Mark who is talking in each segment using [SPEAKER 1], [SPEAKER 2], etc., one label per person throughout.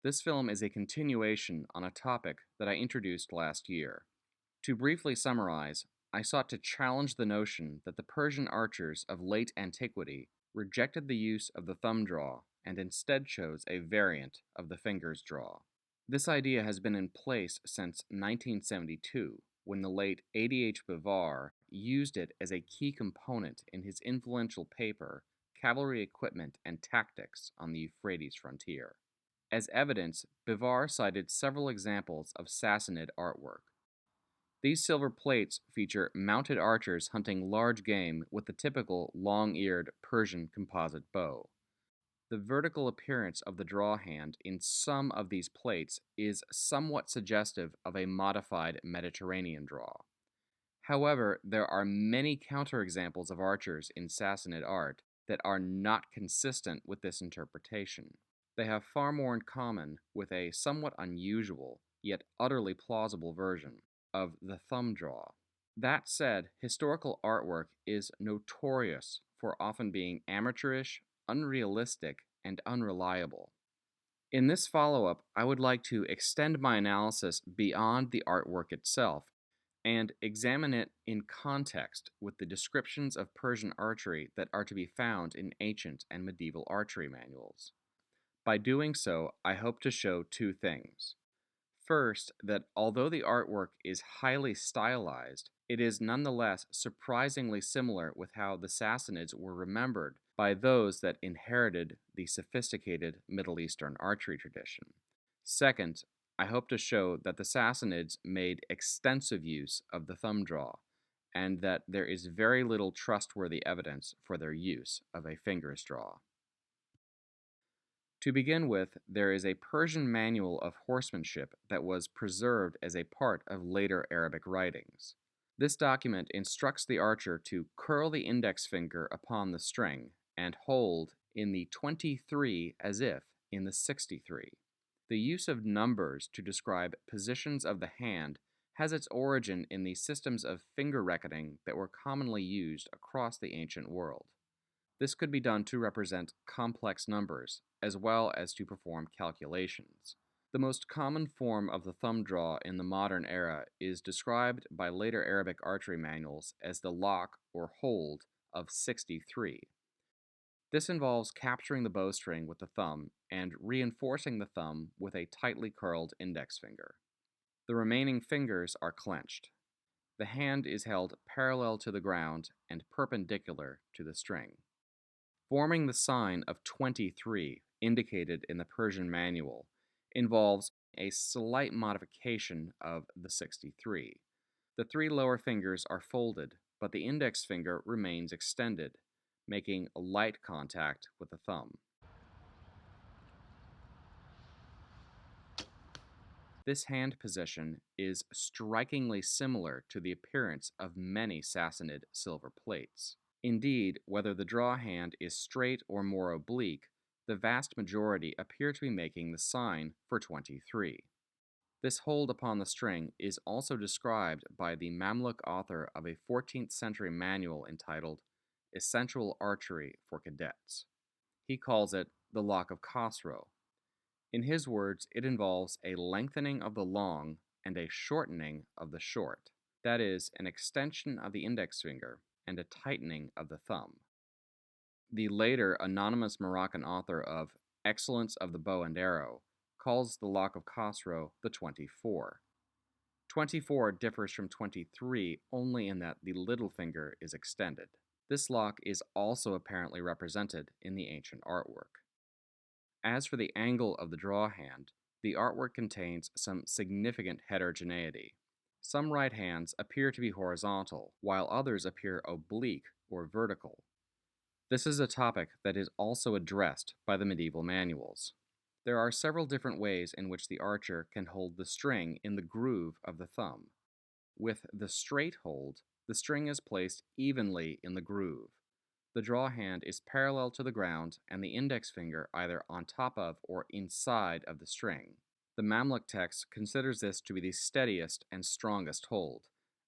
[SPEAKER 1] This film is a continuation on a topic that I introduced last year. To briefly summarize, I sought to challenge the notion that the Persian archers of late antiquity rejected the use of the thumb draw and instead chose a variant of the fingers draw. This idea has been in place since 1972, when the late A.D.H. Bavar used it as a key component in his influential paper, Cavalry Equipment and Tactics on the Euphrates Frontier. As evidence, Bavar cited several examples of Sassanid artwork. These silver plates feature mounted archers hunting large game with the typical long-eared Persian composite bow. The vertical appearance of the draw hand in some of these plates is somewhat suggestive of a modified Mediterranean draw. However, there are many counterexamples of archers in Sassanid art that are not consistent with this interpretation. They have far more in common with a somewhat unusual, yet utterly plausible version of the thumb draw. That said, historical artwork is notorious for often being amateurish, unrealistic, and unreliable. In this follow-up, I would like to extend my analysis beyond the artwork itself and examine it in context with the descriptions of Persian archery that are to be found in ancient and medieval archery manuals. By doing so, I hope to show two things. First, that although the artwork is highly stylized, it is nonetheless surprisingly similar with how the Sassanids were remembered by those that inherited the sophisticated Middle Eastern archery tradition. Second, I hope to show that the Sassanids made extensive use of the thumb draw, and that there is very little trustworthy evidence for their use of a fingers draw. To begin with, there is a Persian manual of horsemanship that was preserved as a part of later Arabic writings. This document instructs the archer to curl the index finger upon the string and hold in the 23 as if in the 63. The use of numbers to describe positions of the hand has its origin in the systems of finger reckoning that were commonly used across the ancient world. This could be done to represent complex numbers, as well as to perform calculations. The most common form of the thumb draw in the modern era is described by later Arabic archery manuals as the lock or hold of 63. This involves capturing the bowstring with the thumb and reinforcing the thumb with a tightly curled index finger. The remaining fingers are clenched. The hand is held parallel to the ground and perpendicular to the string. Forming the sign of 23, indicated in the Persian manual, involves a slight modification of the 63. The three lower fingers are folded, but the index finger remains extended, making light contact with the thumb. This hand position is strikingly similar to the appearance of many Sassanid silver plates. Indeed, whether the draw hand is straight or more oblique, the vast majority appear to be making the sign for 23. This hold upon the string is also described by the Mamluk author of a 14th century manual entitled Essential Archery for Cadets. He calls it the lock of Khosrow. In his words, it involves a lengthening of the long and a shortening of the short, that is, an extension of the index finger and a tightening of the thumb. The later anonymous Moroccan author of Excellence of the Bow and Arrow calls the lock of Khosrow the 24. 24 differs from 23 only in that the little finger is extended. This lock is also apparently represented in the ancient artwork. As for the angle of the draw hand, the artwork contains some significant heterogeneity. Some right hands appear to be horizontal, while others appear oblique or vertical. This is a topic that is also addressed by the medieval manuals. There are several different ways in which the archer can hold the string in the groove of the thumb. With the straight hold, the string is placed evenly in the groove. The draw hand is parallel to the ground and the index finger either on top of or inside of the string. The Mamluk text considers this to be the steadiest and strongest hold,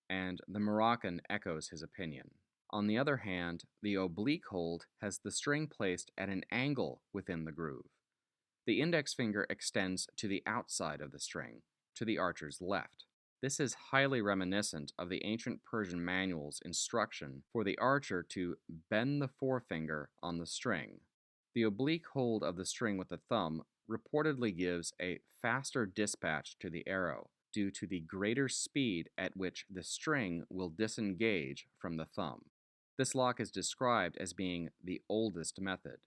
[SPEAKER 1] and the Moroccan echoes his opinion. On the other hand, the oblique hold has the string placed at an angle within the groove. The index finger extends to the outside of the string, to the archer's left. This is highly reminiscent of the ancient Persian manual's instruction for the archer to bend the forefinger on the string. The oblique hold of the string with the thumb reportedly gives a faster dispatch to the arrow due to the greater speed at which the string will disengage from the thumb. This lock is described as being the oldest method,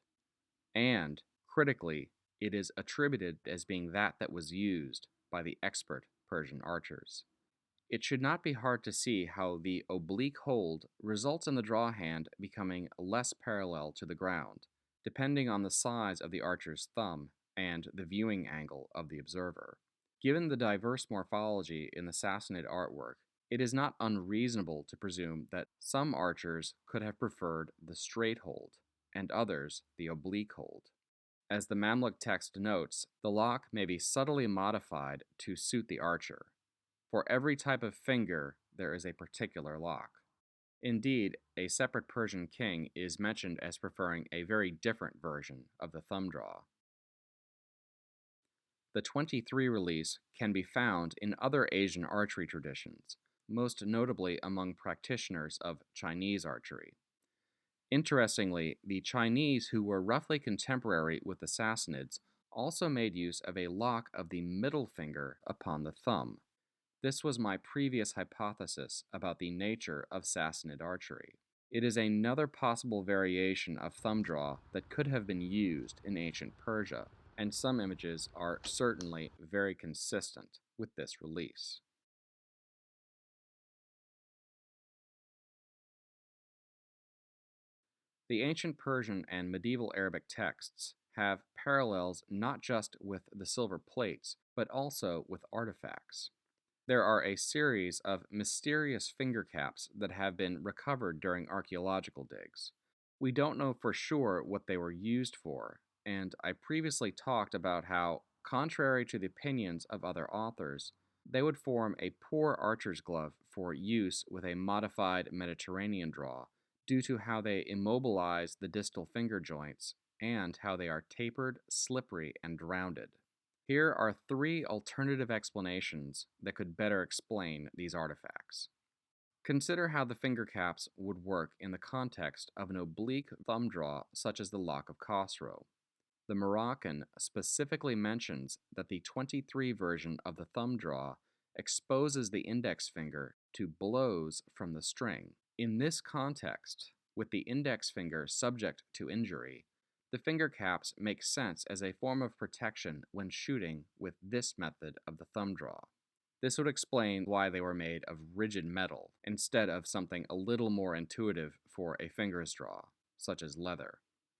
[SPEAKER 1] and, critically, it is attributed as being that was used by the expert Persian archers. It should not be hard to see how the oblique hold results in the draw hand becoming less parallel to the ground, depending on the size of the archer's thumb and the viewing angle of the observer. Given the diverse morphology in the Sassanid artwork, it is not unreasonable to presume that some archers could have preferred the straight hold, and others the oblique hold. As the Mamluk text notes, the lock may be subtly modified to suit the archer. For every type of finger, there is a particular lock. Indeed, a separate Persian king is mentioned as preferring a very different version of the thumb draw. The 23 release can be found in other Asian archery traditions, most notably among practitioners of Chinese archery. Interestingly, the Chinese who were roughly contemporary with the Sassanids also made use of a lock of the middle finger upon the thumb. This was my previous hypothesis about the nature of Sassanid archery. It is another possible variation of thumb draw that could have been used in ancient Persia, and some images are certainly very consistent with this release. The ancient Persian and medieval Arabic texts have parallels not just with the silver plates, but also with artifacts. There are a series of mysterious finger caps that have been recovered during archaeological digs. We don't know for sure what they were used for, and I previously talked about how, contrary to the opinions of other authors, they would form a poor archer's glove for use with a modified Mediterranean draw due to how they immobilize the distal finger joints and how they are tapered, slippery, and rounded. Here are 3 alternative explanations that could better explain these artifacts. Consider how the finger caps would work in the context of an oblique thumb draw such as the lock of Khosrow. The Moroccan specifically mentions that the 23 version of the thumb draw exposes the index finger to blows from the string. In this context, with the index finger subject to injury, the finger caps make sense as a form of protection when shooting with this method of the thumb draw. This would explain why they were made of rigid metal instead of something a little more intuitive for a finger's draw, such as leather.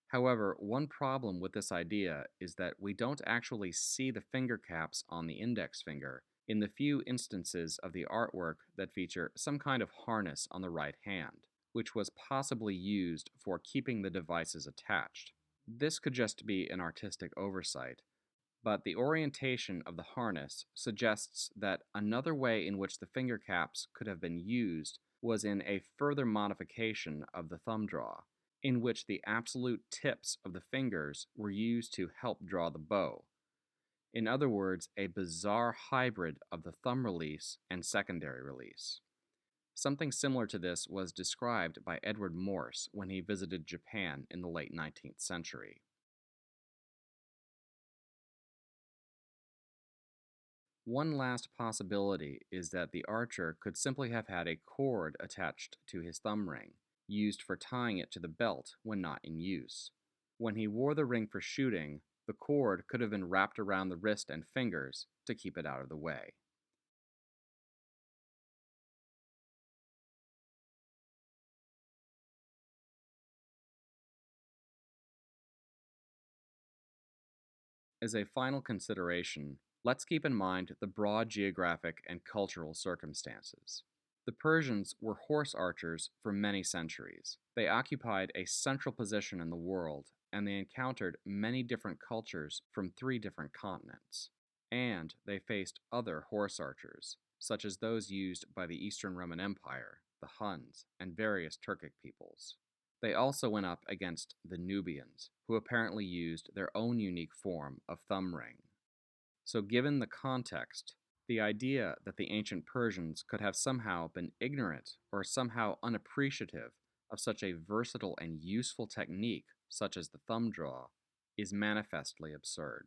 [SPEAKER 1] However, one problem with this idea is that we don't actually see the finger caps on the index finger in the few instances of the artwork that feature some kind of harness on the right hand, which was possibly used for keeping the devices attached. This could just be an artistic oversight, but the orientation of the harness suggests that another way in which the finger caps could have been used was in a further modification of the thumb draw, in which the absolute tips of the fingers were used to help draw the bow. In other words, a bizarre hybrid of the thumb release and secondary release. Something similar to this was described by Edward Morse when he visited Japan in the late 19th century. One last possibility is that the archer could simply have had a cord attached to his thumb ring, used for tying it to the belt when not in use. When he wore the ring for shooting, the cord could have been wrapped around the wrist and fingers to keep it out of the way. As a final consideration, let's keep in mind the broad geographic and cultural circumstances. The Persians were horse archers for many centuries. They occupied a central position in the world, and they encountered many different cultures from 3 different continents. And they faced other horse archers, such as those used by the Eastern Roman Empire, the Huns, and various Turkic peoples. They also went up against the Nubians, who apparently used their own unique form of thumb ring. So, given the context, the idea that the ancient Persians could have somehow been ignorant or somehow unappreciative of such a versatile and useful technique such as the thumb draw is manifestly absurd.